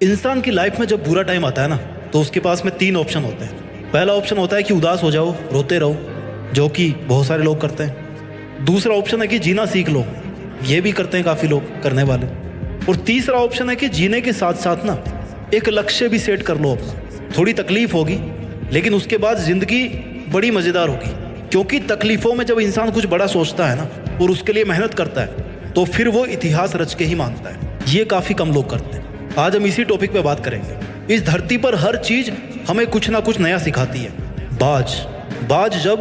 इंसान की लाइफ में जब बुरा टाइम आता है ना, तो उसके पास में 3 ऑप्शन होते हैं। पहला ऑप्शन होता है कि उदास हो जाओ, रोते रहो, जो कि बहुत सारे लोग करते हैं। दूसरा ऑप्शन है कि जीना सीख लो, ये भी करते हैं काफ़ी लोग करने वाले। और तीसरा ऑप्शन है कि जीने के साथ साथ ना एक लक्ष्य भी सेट कर लो अपना। थोड़ी तकलीफ होगी, लेकिन उसके बाद ज़िंदगी बड़ी मज़ेदार होगी, क्योंकि तकलीफ़ों में जब इंसान कुछ बड़ा सोचता है ना और उसके लिए मेहनत करता है, तो फिर वो इतिहास रच के ही मानता है। ये काफ़ी कम लोग करते हैं। आज हम इसी टॉपिक पे बात करेंगे। इस धरती पर हर चीज़ हमें कुछ ना कुछ नया सिखाती है। बाज जब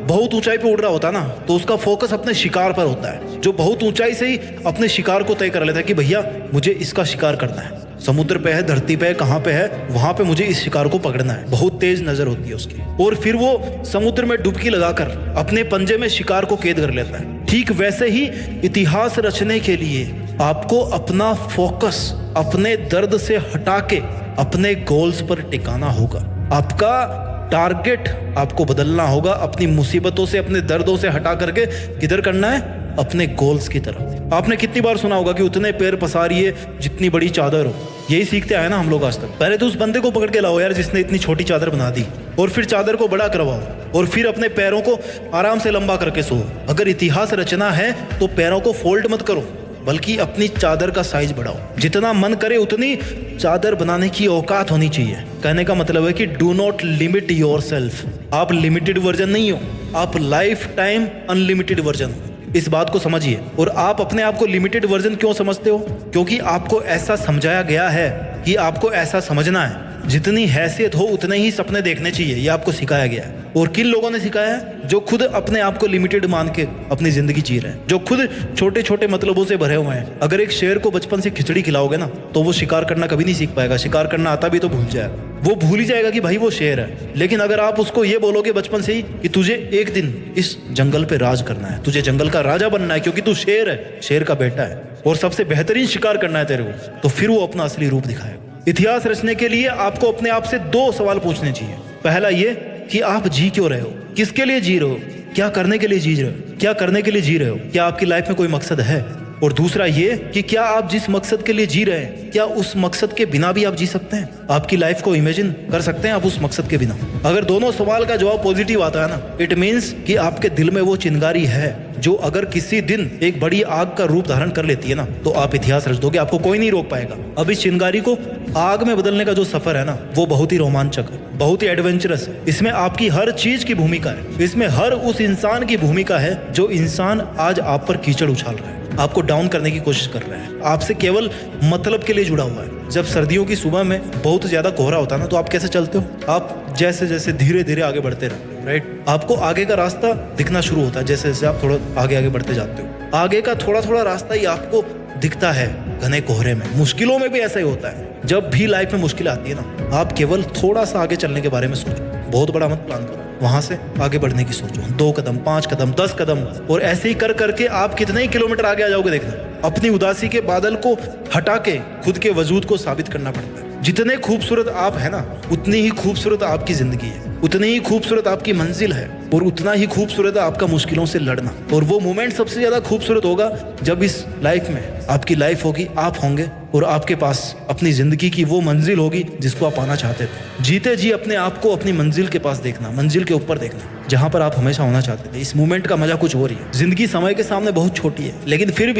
बहुत ऊंचाई पे उड़ रहा होता है ना, तो उसका फोकस अपने शिकार पर होता है। जो बहुत ऊंचाई से ही अपने शिकार को तय कर लेता है कि भैया मुझे इसका शिकार करना है। समुद्र पे है, धरती पे है, कहाँ पे है, वहां पे मुझे इस शिकार को पकड़ना है। बहुत तेज नजर होती है उसकी, और फिर वो समुद्र में डुबकी लगाकर अपने पंजे में शिकार को कैद कर लेता है। ठीक वैसे ही इतिहास रचने के लिए आपको अपना फोकस अपने दर्द से हटा के अपने गोल्स पर टिकाना होगा। आपका टारगेट आपको बदलना होगा। अपनी मुसीबतों से, अपने दर्दों से हटा करके किधर करना है? अपने गोल्स की तरफ। आपने कितनी बार सुना होगा कि उतने पैर पसारिए जितनी बड़ी चादर हो। यही सीखते आए ना हम लोग आज तक। पहले तो उस बंदे को पकड़ के लाओ यार जिसने इतनी छोटी चादर बना दी, और फिर चादर को बड़ा करवाओ, और फिर अपने पैरों को आराम से लंबा करके सो। अगर इतिहास रचना है तो पैरों को फोल्ड मत करो, बल्कि अपनी चादर का साइज बढ़ाओ। जितना मन करे उतनी चादर बनाने की औकात होनी चाहिए। कहने का मतलब है कि डू नॉट लिमिट योरसेल्फ। आप लिमिटेड वर्जन नहीं हो, आप लाइफ टाइम अनलिमिटेड वर्जन हो। इस बात को समझिए। और आप अपने आप को लिमिटेड वर्जन क्यों समझते हो? क्योंकि आपको ऐसा समझाया गया है कि आपको ऐसा समझना है। जितनी हैसियत हो उतने ही सपने देखने चाहिए, ये आपको सिखाया गया है। और किन लोगों ने सिखाया है? जो खुद अपने आप को लिमिटेड मान के अपनी जिंदगी जी रहे हैं, जो खुद छोटे छोटे मतलबों से भरे हुए हैं। अगर एक शेर को बचपन से खिचड़ी खिलाओगे ना, तो वो शिकार करना कभी नहीं सीख पाएगा। शिकार करना आता भी तो भूल जाएगा। वो भूल ही जाएगा कि भाई वो शेर है। लेकिन अगर आप उसको ये बोलोगे बचपन से ही कि तुझे एक दिन इस जंगल पे राज करना है, तुझे जंगल का राजा बनना है, क्योंकि तू शेर है, शेर का बेटा है, और सबसे बेहतरीन शिकार करना है तेरे को, तो फिर वो अपना असली रूप दिखाएगा। इतिहास रचने के लिए आपको अपने आप से 2 सवाल पूछने चाहिए। पहला ये कि आप जी क्यों रहे हो, किसके लिए जी रहे हो, क्या करने के लिए जी रहे हो, क्या करने के लिए जी रहे हो, क्या आपकी लाइफ में कोई मकसद है। और दूसरा ये कि क्या आप जिस मकसद के लिए जी रहे हैं, क्या उस मकसद के बिना भी आप जी सकते हैं? आपकी लाइफ को इमेजिन कर सकते हैं आप उस मकसद के बिना? अगर दोनों सवाल का जवाब पॉजिटिव आता है ना, इट मीन्स कि आपके दिल में वो चिंगारी है जो अगर किसी दिन एक बड़ी आग का रूप धारण कर लेती है ना, तो आप इतिहास रच दोगे। आपको कोई नहीं रोक पाएगा। अब इस चिंगारी को आग में बदलने का जो सफर है ना, वो बहुत ही रोमांचक है, बहुत ही एडवेंचरस है। इसमें आपकी हर चीज की भूमिका है। इसमें हर उस इंसान की भूमिका है जो इंसान आज आप पर कीचड़ उछाल रहा है, आपको डाउन करने की कोशिश कर रहा है, आपसे केवल मतलब के लिए जुड़ा हुआ है। जब सर्दियों की सुबह में बहुत ज्यादा कोहरा होता है ना, तो आप कैसे चलते हो? आप जैसे जैसे धीरे धीरे आगे बढ़ते रहते हो, राइट? आपको आगे का रास्ता दिखना शुरू होता है जैसे जैसे आप थोड़ा आगे आगे बढ़ते जाते हो। आगे का थोड़ा थोड़ा रास्ता ही आपको दिखता है घने कोहरे में। मुश्किलों में भी ऐसा ही होता है। जब भी लाइफ में मुश्किल आती है ना, आप केवल थोड़ा सा आगे चलने के बारे में सोचो। बहुत बड़ा मत प्लान करो, वहां से आगे बढ़ने की सोचो। 2 कदम, 5 कदम, 10 कदम, और ऐसे ही कर करके आप कितने ही किलोमीटर आगे आ जाओगे। देखना, अपनी उदासी के बादल को हटा के खुद के वजूद को साबित करना पड़ता है। जितने खूबसूरत आप है ना, उतनी ही खूबसूरत आपकी जिंदगी है, उतनी ही खूबसूरत आपकी मंजिल है, और उतना ही खूबसूरत है आपका मुश्किलों से लड़ना। और वो मोमेंट सबसे ज्यादा खूबसूरत होगा जब इस लाइफ में आपकी लाइफ होगी, आप होंगे, और आपके पास अपनी जिंदगी की वो मंजिल होगी जिसको आप पाना चाहते थे। जीते जी अपने आप को अपनी मंजिल के पास देखना, मंजिल के ऊपर देखना, जहां पर आप हमेशा होना चाहते थे। इस मोमेंट का मजा कुछ और ही है। जिंदगी समय के सामने बहुत छोटी है, लेकिन फिर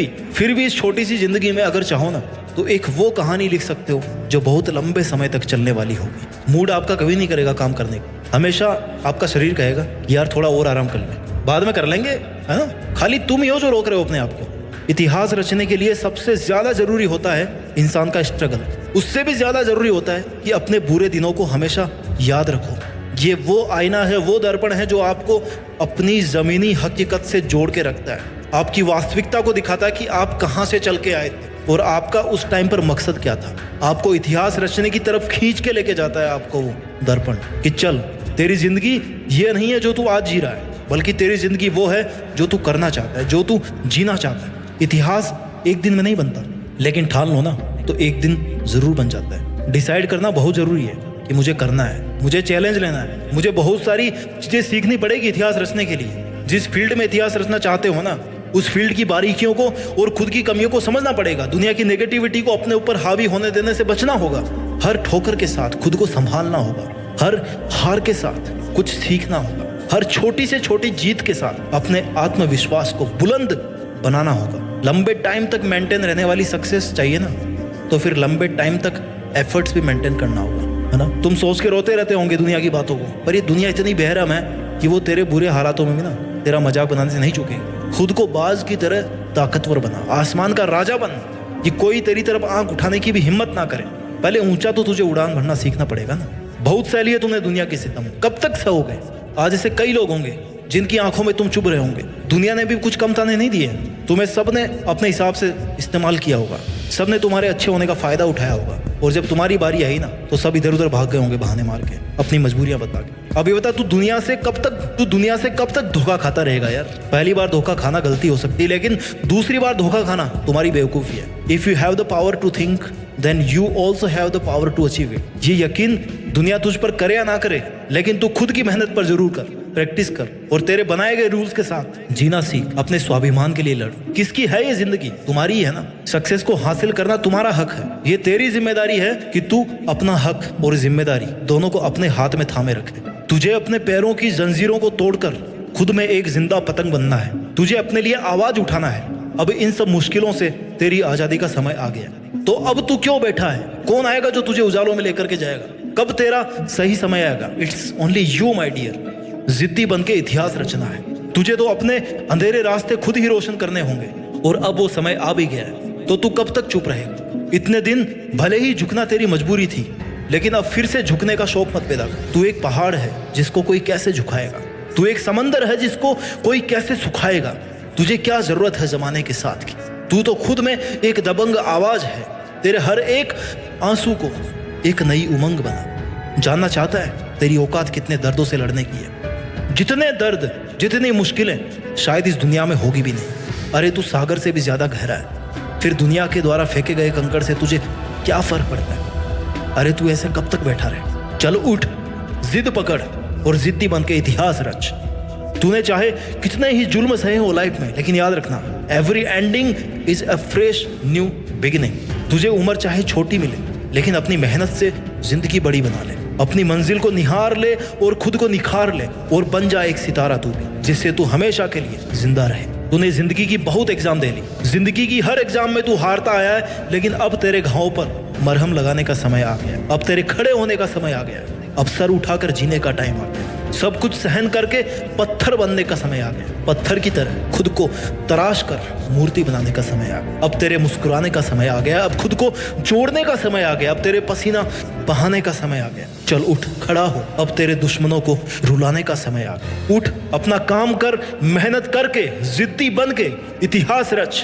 भी इस छोटी सी जिंदगी में अगर चाहो ना, तो एक वो कहानी लिख सकते हो जो बहुत लंबे समय तक चलने वाली होगी। मूड आपका कभी नहीं करेगा काम करने का। हमेशा आपका शरीर कहेगा यार थोड़ा और आराम कर ले, बाद में कर लेंगे, है ना? खाली तुम ही हो जो रोक रहे हो अपने आप को। इतिहास रचने के लिए सबसे ज्यादा जरूरी होता है इंसान का स्ट्रगल। उससे भी ज्यादा जरूरी होता है कि अपने बुरे दिनों को हमेशा याद रखो। ये वो आईना है, वो दर्पण है जो आपको अपनी जमीनी हकीकत से जोड़ के रखता है। आपकी वास्तविकता को दिखाता है कि आप कहाँ से चल के आए थे और आपका उस टाइम पर मकसद क्या था। आपको इतिहास रचने की तरफ खींच के लेके जाता है आपको वो दर्पण, कि चल तेरी जिंदगी ये नहीं है जो तू आज जी रहा है, बल्कि तेरी जिंदगी वो है जो तू करना चाहता है, जो तू जीना चाहता है। इतिहास एक दिन में नहीं बनता, लेकिन ठान लो ना तो एक दिन जरूर बन जाता है। डिसाइड करना बहुत जरूरी है कि मुझे करना है, मुझे चैलेंज लेना है, मुझे बहुत सारी चीजें सीखनी पड़ेगी इतिहास रचने के लिए। जिस फील्ड में इतिहास रचना चाहते हो ना, उस फील्ड की बारीकियों को और खुद की कमियों को समझना पड़ेगा। दुनिया की नेगेटिविटी को अपने ऊपर हावी होने देने से बचना होगा। हर ठोकर के साथ खुद को संभालना होगा। हर हार के साथ कुछ सीखना होगा। हर छोटी से छोटी जीत के साथ अपने आत्मविश्वास को बुलंद बनाना होगा। लंबे टाइम तक मेंटेन रहने वाली सक्सेस चाहिए ना, तो फिर लंबे टाइम तक एफर्ट्स भी मेंटेन करना होगा, है ना। तुम सोच के रोते रहते होंगे दुनिया की बातों को, पर ये दुनिया इतनी बेरहम है कि वो तेरे बुरे हालातों में भी ना तेरा मजाक बनाने से नहीं चूकेगी। खुद को बाज की तरह ताकतवर बना, आसमान का राजा बन, कि कोई तेरी तरफ आंख उठाने की भी हिम्मत ना करे। पहले ऊंचा तो तुझे उड़ान भरना सीखना पड़ेगा ना। बहुत सहली है तुमने दुनिया की सितम, कब तक सहोगे। आज ऐसे कई लोग होंगे जिनकी आंखों में तुम चुभ रहे होंगे। दुनिया ने भी कुछ कम ताने नहीं दिए, तुम्हें सबने अपने हिसाब से इस्तेमाल किया होगा। सबने तुम्हारे अच्छे होने का फायदा उठाया होगा, और जब तुम्हारी बारी आई ना तो सब इधर उधर भाग गए होंगे बहाने मार के, अपनी मजबूरियां बता के। अभी बता, तू दुनिया से कब तक धोखा खाता रहेगा यार। पहली बार धोखा खाना गलती हो सकती है, लेकिन दूसरी बार धोखा खाना तुम्हारी बेवकूफ़ी है। If you have the power to think then you also have the power to achieve it. ये यकीन दुनिया तुझ पर करे या ना करे, लेकिन तू खुद की मेहनत पर जरूर कर, प्रैक्टिस कर, और तेरे बनाए गए रूल्स के साथ जीना सीख। अपने स्वाभिमान के लिए लड़। किसकी है ये जिंदगी? तुम्हारी ही है ना। सक्सेस को हासिल करना तुम्हारा हक है। ये तेरी जिम्मेदारी है कि तू अपना हक और जिम्मेदारी दोनों को अपने हाथ में थामे रखे। तुझे अपने पैरों की जंजीरों को तोड़कर खुद में एक जिंदा पतंग बनना है। तुझे अपने लिए आवाज उठाना है। अब इन सब मुश्किलों से तेरी आजादी का समय आ गया, तो अब तू क्यों बैठा है? कौन आएगा जो तुझे उजालों में लेकर के जाएगा? कब तेरा सही समय आएगा? It's only you my dear. जिद्दी बन के इतिहास रचना है। तुझे तो अपने अंधेरे रास्ते खुद ही रोशन करने होंगे, और अब वो समय आ भी गया है। तो तू कब तक चुप रहेगा? इतने दिन भले ही झुकना तेरी मजबूरी थी, लेकिन अब फिर से झुकने का शौक मत पैदा कर। तू एक पहाड़ है जिसको कोई कैसे झुकाएगा। तू एक समंदर है जिसको कोई कैसे सुखाएगा। तुझे क्या जरूरत है जमाने के साथ की? तू तो खुद में एक दबंग आवाज है। तेरे हर एक आंसू को एक नई उमंग बना। जानना चाहता है तेरी औकात कितने दर्दों से लड़ने की है? जितने दर्द, जितनी मुश्किलें शायद इस दुनिया में होगी भी नहीं। अरे तू सागर से भी ज्यादा गहरा है। फिर दुनिया के द्वारा फेंके गए कंकड़ से तुझे क्या फर्क पड़ता है? अरे तू ऐसे कब तक बैठा रहे? चल उठ, जिद पकड़, और जिद्दी बन के इतिहास रच। तूने चाहे कितने ही जुल्म सहे हो लाइफ में, लेकिन याद रखना, every ending is a fresh new beginning. तुझे उम्र चाहे छोटी मिले, लेकिन अपनी मेहनत से जिंदगी बड़ी बना ले। अपनी मंजिल को निहार ले और खुद को निखार ले, और बन जा एक सितारा तू भी, जिससे तू हमेशा के लिए जिंदा रहे। तूने जिंदगी की बहुत एग्जाम दे ली। जिंदगी की हर एग्जाम में तू हारता आया है, लेकिन अब तेरे घावों पर मरहम लगाने का समय आ गया। अब तेरे खड़े होने का समय आ गया। अब सर उठाकर जीने का टाइम आ गया। सब कुछ सहन करके पत्थर बनने का समय आ गया। पत्थर की तरह खुद को तराश कर मूर्ति बनाने का समय आ गया। अब तेरे मुस्कुराने का समय आ गया। अब खुद को जोड़ने का समय आ गया। अब तेरे पसीना बहाने का समय आ गया। चल उठ, खड़ा हो। अब तेरे दुश्मनों को रुलाने का समय आ गया। उठ, अपना काम कर, मेहनत करके जिद्दी बन के इतिहास रच।